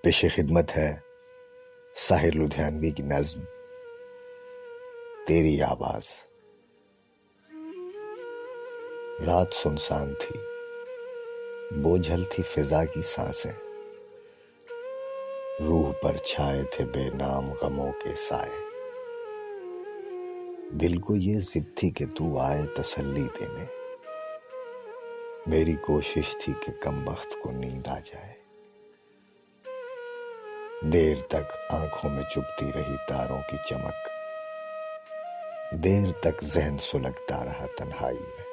پیش خدمت ہے ساحر لدھیانوی کی نظم تیری آواز۔ رات سنسان تھی، بوجھل تھی فضا کی سانسیں، روح پر چھائے تھے بے نام غموں کے سائے۔ دل کو یہ ضد تھی کہ تو آئے تسلی دینے، میری کوشش تھی کہ کم بخت کو نیند آ جائے۔ دیر تک آنکھوں میں چبھتی رہی تاروں کی چمک، دیر تک ذہن سلگتا رہا تنہائی میں،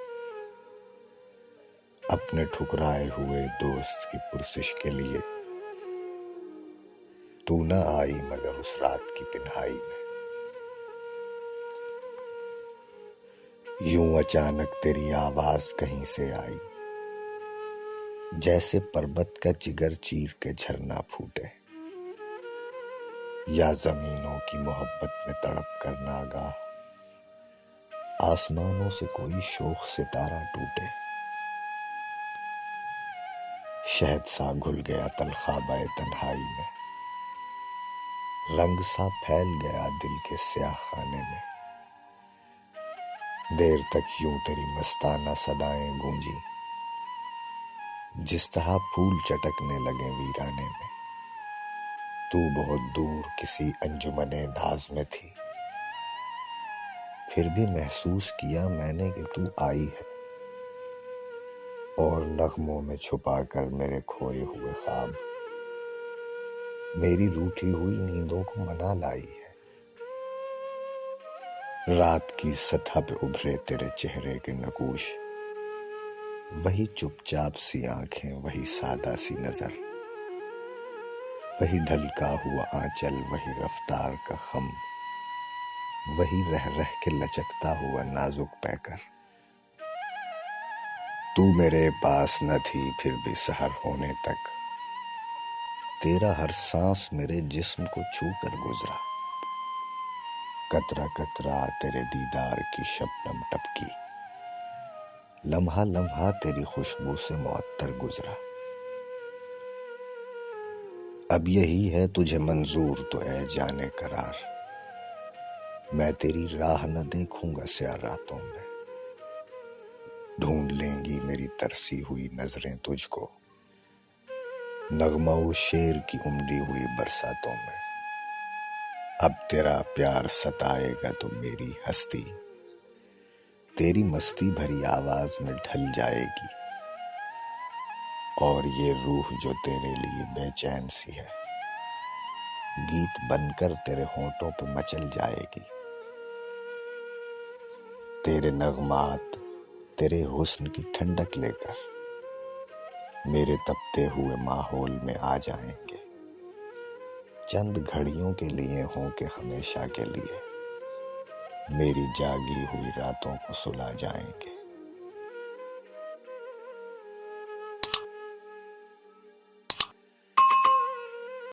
اپنے ٹھکرائے ہوئے دوست کی پرسش کے لیے تو نہ آئی مگر اس رات کی تنہائی میں۔ یوں اچانک تیری آواز کہیں سے آئی، جیسے پربت کا جگر چیر کے جھرنا پھوٹے، یا زمینوں کی محبت میں تڑپ کر ناگاہ آسمانوں سے کوئی شوخ ستارہ ٹوٹے۔ شہد سا گھل گیا تلخابہ تنہائی میں، رنگ سا پھیل گیا دل کے سیاہ خانے میں۔ دیر تک یوں تیری مستانہ صدائیں گونجی، جس طرح پھول چٹکنے لگے ویرانے میں۔ تو بہت دور کسی انجمن ناز میں تھی، پھر بھی محسوس کیا میں نے کہ تو آئی ہے، اور نغموں میں چھپا کر میرے کھوئے ہوئے خواب میری روٹھی ہوئی نیندوں کو منا لائی ہے۔ رات کی سطح پہ ابھرے تیرے چہرے کے نقوش، وہی چپ چاپ سی آنکھیں، وہی سادہ سی نظر، وہی ڈھلکا ہوا آنچل، وہی رفتار کا خم، وہی رہ رہ کے لچکتا ہوا نازک پیکر۔ تو میرے پاس نہ تھی پھر بھی سحر ہونے تک تیرا ہر سانس میرے جسم کو چھو کر گزرا۔ قطرہ قطرہ تیرے دیدار کی شبنم ٹپکی، لمحہ لمحہ تیری خوشبو سے معطر گزرا۔ اب یہی ہے تجھے منظور تو اے جانے قرار، میں تیری راہ نہ دیکھوں گا سیاہ راتوں میں۔ ڈھونڈ لیں گی میری ترسی ہوئی نظریں تجھ کو، نغمہ و شعر کی امڈی ہوئی برساتوں میں۔ اب تیرا پیار ستائے گا تو میری ہستی تیری مستی بھری آواز میں ڈھل جائے گی، اور یہ روح جو تیرے لیے بے چین سی ہے گیت بن کر تیرے ہونٹوں پہ مچل جائے گی۔ تیرے نغمات تیرے حسن کی ٹھنڈک لے کر میرے تپتے ہوئے ماحول میں آ جائیں گے، چند گھڑیوں کے لیے ہوں کہ ہمیشہ کے لیے میری جاگی ہوئی راتوں کو سلا جائیں گے۔